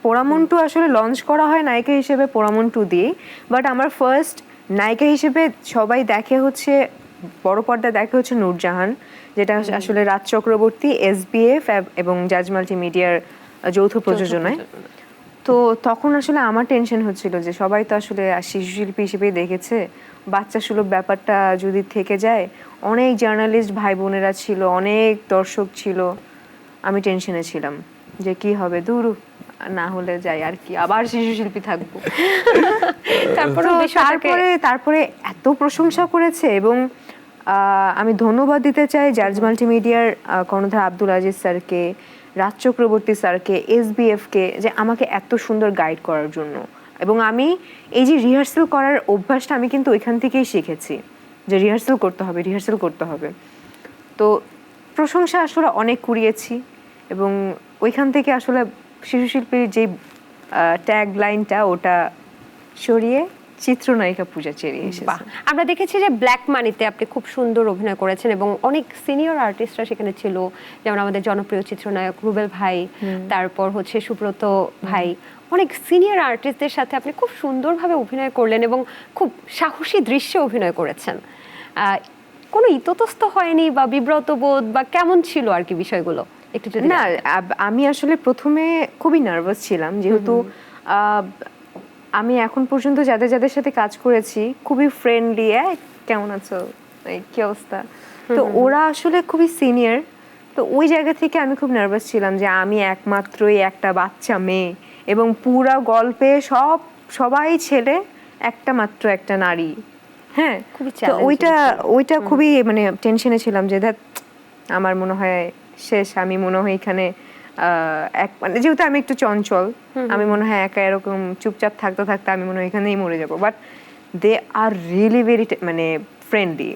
পোড়ামন্টু আসলে লঞ্চ করা হয় নায়িকা হিসেবে পোড়ামন্টু দিয়ে, বাট আমার ফার্স্ট নায়িকা হিসেবে সবাই দেখে হচ্ছে, বড় পর্দা দেখে হচ্ছে নূরজাহান, যেটা আসলে রাজ চক্রবর্তী, SBF এবং জাজ মাল্টিমিডিয়ার যৌথ প্রযোজনায়। তো তখন আসলে আমার টেনশন হচ্ছিল যে সবাই তো আসলে শিশু শিল্পী হিসেবেই দেখেছে, বাচ্চা সুলভ ব্যাপারটা যদি থেকে যায়। অনেক জার্নালিস্ট ভাই বোনেরা ছিল, অনেক দর্শক ছিল, আমি টেনশনে ছিলাম যে কি হবে, দূর না হলে যাই আর কি, আবার শিশু শিল্পী থাকবো। তারপরে এত প্রশংসা করেছে, এবং আমি ধন্যবাদ দিতে চাই জাজ মাল্টিমিডিয়ার কর্ণধার আব্দুল আজিজ স্যারকে, রাজ চক্রবর্তী স্যারকে, SBF কে, যে আমাকে এত সুন্দর গাইড করার জন্য। এবং আমি এই যে রিহার্সাল করার অভ্যাসটা আমি কিন্তু ওইখান থেকেই শিখেছি, যে রিহার্সাল করতে হবে। তো প্রশংসা আসলে অনেক কুড়িয়েছি, এবং ওইখান থেকে আসলে শিশু শিল্পীর যে ট্যাগ লাইনটা ওটা সরিয়ে চিত্রনায়িকা পূজা চেরি এসেছে। আমরা দেখেছি যে ব্ল্যাক মানিতে আপনি খুব সুন্দর অভিনয় করেছেন, এবং অনেক সিনিয়র আর্টিস্টরা সেখানে ছিল, যেমন আমাদের জনপ্রিয় চিত্রনায়ক রুবেল ভাই, তারপর হচ্ছে সুব্রত ভাই, অনেক সিনিয়র আর্টিস্টদের সাথে আপনি খুব সুন্দরভাবে অভিনয় করলেন এবং খুব সাহসী দৃশ্যে অভিনয় করেছেন। কোনো ইতস্তত হয়নি বা বিব্রত বোধ বা কেমন ছিল আর কি বিষয়গুলো একটু যদি? না, আমি আসলে প্রথমে খুবই নার্ভাস ছিলাম, যেহেতু আমি এখন পর্যন্ত যাদের সাথে কাজ করেছি খুবই ফ্রেন্ডলি, কেমন আছো, কি অবস্থা, তো ওরা আসলে খুবই সিনিয়র। তো ওই জায়গা থেকে আমি খুব নার্ভাস ছিলাম যে আমি একমাত্রই একটা বাচ্চা মেয়ে, এবং পুরা গল্পে সবাই ছেলে, একটা নারী। হ্যাঁ, তো ওইটা খুবই মানে টেনশনে ছিলাম যে আমার মনে হয় শেষ, আমি মনে হয় এখানে মানে যেহেতু আমি একটু চঞ্চল, আমি মনে হয় একা এরকম চুপচাপ থাকতে আমি মনে হয় এখানেই মরে যাবো। But they are really very মানে ফ্রেন্ডলি,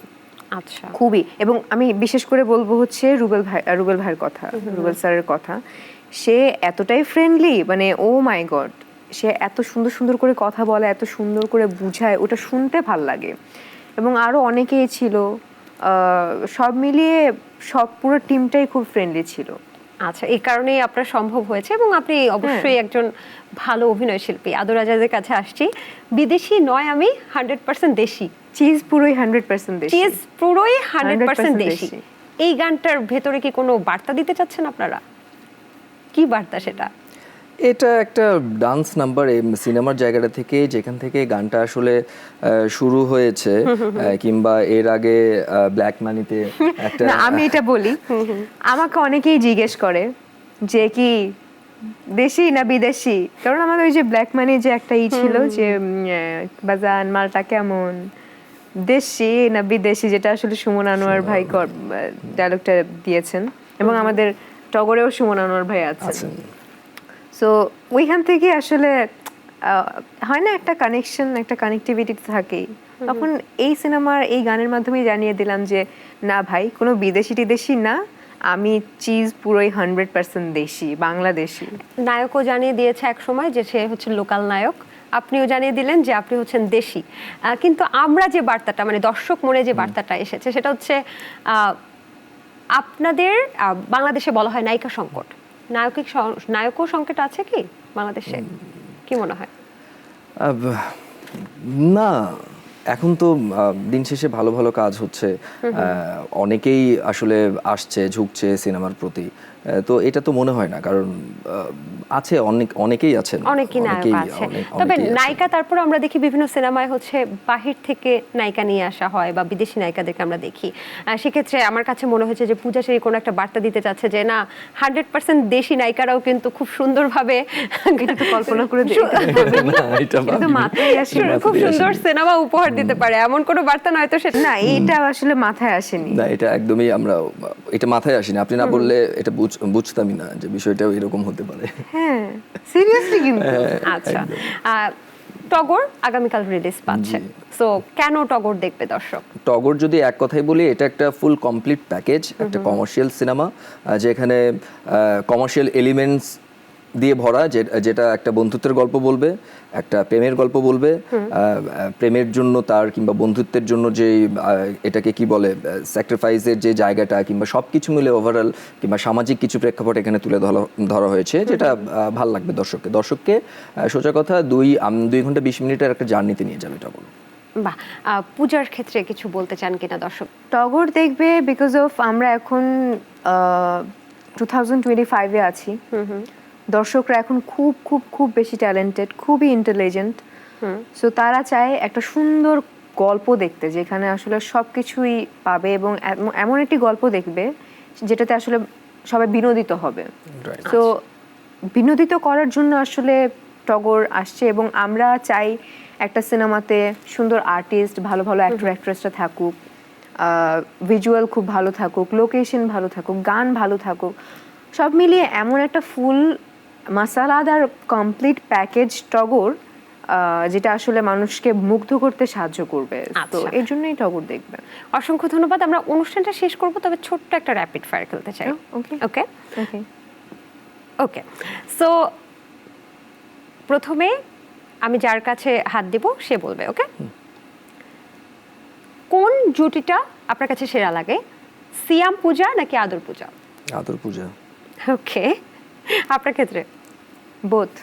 আচ্ছা, খুবই। এবং আমি বিশেষ করে বলবো হচ্ছে রুবেল ভাইয়ের কথা, রুবেল স্যারের কথা। সে এতটাই ফ্রেন্ডলি, মানে ও মাই গড, সে এত সুন্দর করে কথা বলে, এত সুন্দর করে বুঝায়, ওটা শুনতে ভাল লাগে। এবং আরো অনেকেই ছিল, সব মিলিয়ে পুরো টিমটাই খুব ফ্রেন্ডলি ছিল। আচ্ছা, এই কারণেই আপনার সম্ভব হয়েছে, এবং আপনি অবশ্যই একজন ভালো অভিনয় শিল্পী। আদর আজাদের কাছে আসছি। বিদেশি নয় আমি, 100% দেশি। চিজ পুরোই 100% দেশি। চিজ পুরোই 100% দেশি। এই গানটার ভেতরে কি কোনো বার্তা দিতে চাচ্ছেন আপনারা? কি বার্তা সেটা? এটা একটা ডান্স নাম্বার এই সিনেমার জায়গাটা থেকে, যেখান থেকে গানটা আসলে শুরু হয়েছে, কিংবা এর আগে ব্ল্যাক মানিতে একটা না আমি এটা বলি, আমাকে অনেকেই জিজ্ঞেস করে যে কি দেশি না বিদেশি, কারণ আমাদের ওই যে ব্ল্যাক মানি যে একটা ছিল যে বাজান মালটা কেমন, দেশি না বিদেশি, যেটা আসলে সুমন আনোয়ার ভাই ডায়লগটা দিয়েছেন, এবং আমাদের টগরেও সুমন আনোয়ার ভাই আছেন। সো ওইখান থেকে আসলে হয় না একটা কানেকশন, একটা কানেক্টিভিটি থাকেই। তখন এই সিনেমার এই গানের মাধ্যমে জানিয়ে দিলাম যে না ভাই, কোনো বিদেশি টিদেশি না, আমি চিজ পুরোই 100% দেশি, বাংলাদেশি। নায়কও জানিয়ে দিয়েছে এক সময় যে সে হচ্ছে লোকাল নায়ক, আপনিও জানিয়ে দিলেন যে আপনি হচ্ছেন দেশি। কিন্তু আমরা যে বার্তাটা, মানে দর্শক মনে যে বার্তাটা এসেছে সেটা হচ্ছে আপনাদের বাংলাদেশে বলা হয় নায়িকা সংকট, নায়কও সংকট আছে কি বাংলাদেশে, কি মনে হয়? না, এখন তো দিন শেষে ভালো ভালো কাজ হচ্ছে, অনেকেই আসলে আসছে, ঝুঁকছে সিনেমার প্রতি, তো এটা তো মনে হয় না, কারণ আছে অনেকেই আছেন, অনেকেই নায়ক আছে। তবে নায়িকা তারপর আমরা দেখি বিভিন্ন সিনেমায় হচ্ছে বাহির থেকে নায়িকা নিয়ে আসা হয় বা বিদেশি নায়িকাদেরকে আমরা দেখি। সেক্ষেত্রে আমার কাছে মনে হয়েছে যে পূজা সেই কোনো একটা বার্তা দিতে চাচ্ছে যে না, 100% দেশি নায়িকারাও কিন্তু খুব সুন্দরভাবে এটা তো কল্পনা করে মাথায় আসে, খুব সুন্দর সিনেমা উপহার দিতে পারে, এমন কোনো বার্তা নয়তো সেটা না, এটা আসলে মাথায় আসেনি। না, এটা একদমই আমরা এটা মাথায় আসেনি, আপনি না বললে এটা বুঝতামই না যে বিষয়টাও এরকম হতে পারে। হ্যাঁ সিরিয়াসলি কিন্তু। আচ্ছা, টগর আগামীকাল রিলিজ পাচ্ছে, সো কেন টগর দেখবে দর্শক? টগর যদি এক কথাই বলি, এটা একটা ফুল কমপ্লিট প্যাকেজ, একটা কমার্শিয়াল সিনেমা, যেখানে কমার্শিয়াল এলিমেন্টস দিয়ে ভরা, যেটা একটা বন্ধুত্বের গল্প বলবে, একটা প্রেমের গল্প বলবে, প্রেমের জন্য তার কিংবা বন্ধুত্বের জন্য যে এটাকে কি বলে স্যাক্রিফাইসের যে জায়গাটা, কিংবা সব কিছু মিলে ওভারঅল কিংবা সামাজিক কিছু প্রেক্ষাপট এখানে তুলে ধরা হয়েছে, যেটা ভাল লাগবে দর্শককে। সোজা কথা 2 ঘন্টা 20 মিনিটের একটা জার্নিতে নিয়ে যাবে টগর। বাহ, পূজার ক্ষেত্রে কিছু বলতে চান কিনা দর্শক? টগর দেখবে বিকজ অফ আমরা এখন 2025-এ আছি, দর্শকরা এখন খুব খুব খুব বেশি ট্যালেন্টেড, খুবই ইন্টেলিজেন্ট, সো তারা চায় একটা সুন্দর গল্প দেখতে, যেখানে আসলে সব কিছুই পাবে, এবং এমন একটি গল্প দেখবে যেটাতে আসলে সবাই বিনোদিত হবে। তো বিনোদিত করার জন্য আসলে টগর আসছে, এবং আমরা চাই একটা সিনেমাতে সুন্দর আর্টিস্ট, ভালো ভালো অ্যাক্টর অ্যাক্ট্রেসরা থাকুক, ভিজুয়াল খুব ভালো থাকুক, লোকেশন ভালো থাকুক, গান ভালো থাকুক, সব মিলিয়ে এমন একটা ফুল মাসালাদার কমপ্লিট প্যাকেজ টগর, যেটা আসলে মানুষকে মুগ্ধ করতে সাহায্য করবে। তো এই জন্যই টগর দেখবে। অসংখ্য ধন্যবাদ। আমরা অনুষ্ঠানটা শেষ করব, তবে ছোট্ট একটা র্যাপিড ফায়ার খেলতে চাই। ওকে ওকে ওকে ওকে সো প্রথমে আমি যার কাছে হাত দিব সে বলবে, ওকে? কোন জুটিটা আপনার কাছে সেরা লাগে, সিয়াম পূজা নাকি আদর পূজা? আদর পূজা। ওকে, আপনার ক্ষেত্রে? বোথ।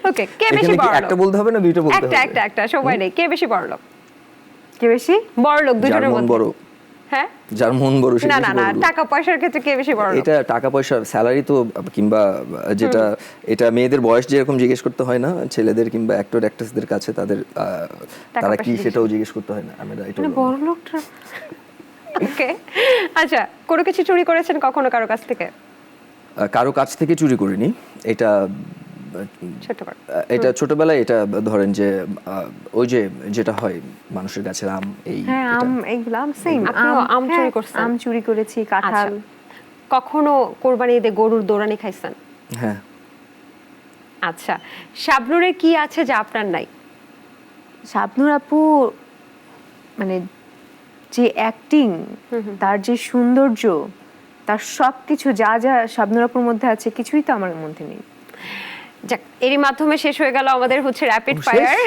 ওকে, কে বেশি বড়লোক? একটা বলতে হবে না দুইটা বলতে হবে? একটা সময় নেই। কে বেশি বড়লোক? কে বেশি বড়লোক দুজনের মধ্যে? বড়। হ্যাঁ, যার মন বড় সে বেশি না, বড়লোক। টাকা পয়সার ক্ষেত্রে কে বেশি বড়লোক? এটা টাকা পয়সা, স্যালারি তো, কিংবা যেটা এটা মেয়েদের বয়স যেরকম জিজ্ঞেস করতে হয় না ছেলেদের কিংবা অ্যাক্টর অ্যাক্ট্রেসদের কাছে, তারা কি সেটাও জিজ্ঞেস করতে হয় না। আমরা এটা বড়লোকটা। ওকে, আচ্ছা, কোনো কিছু চুরি করেছেন কখনো কারো কাছ থেকে? কারো কাছ থেকে চুরি করিনি। এটা ছোটবেলায়, এটা ধরেন যে ওই যে যেটা হয় মানুষের গাছের আম, এই আম, এইগুলো সেম। আম চুরি করছেন? আম চুরি করেছি, কাঁঠাল। কখনো কোরবানি ঈদে গরুর দৌড়ানি খাইছেন? হ্যাঁ। আচ্ছা, শাবনূরের কি আছে যা আপনার নাই? শাবনূর আপু মানে যে অ্যাক্টিং, তার যে সৌন্দর্য, তার সবকিছু যা যা শাবনূর আপুর মধ্যে আছে কিছুই তো আমার মধ্যে নেই। যাক, এরই মাধ্যমে শেষ হয়ে গেল আমাদের হচ্ছে র্যাপিড ফায়ার।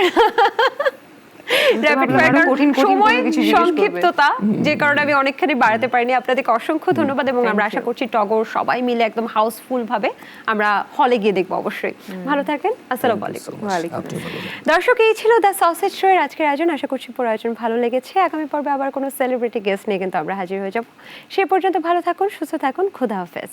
সময় সংক্ষিপ্ততা, যে কারণে আমি অনেকখানি বাড়াতে পারিনি। আপনাদেরকে অসংখ্য ধন্যবাদ, এবং আমরা আশা করছি টগর সবাই মিলে একদম হাউসফুল ভাবে আমরা হলে গিয়ে দেখবো অবশ্যই। ভালো থাকেন, আসসালামু আলাইকুম। দর্শক, এই ছিল দ্য সসেজ শো এর আজকের আয়োজন। আশা করছি পুরো আয়োজন ভালো লেগেছে। আগামী পর্বে আবার কোনো সেলিব্রিটি গেস্ট নিয়ে কিন্তু আমরা হাজির হয়ে যাব। সেই পর্যন্ত ভালো থাকুন, সুস্থ থাকুন, খোদা হাফেজ।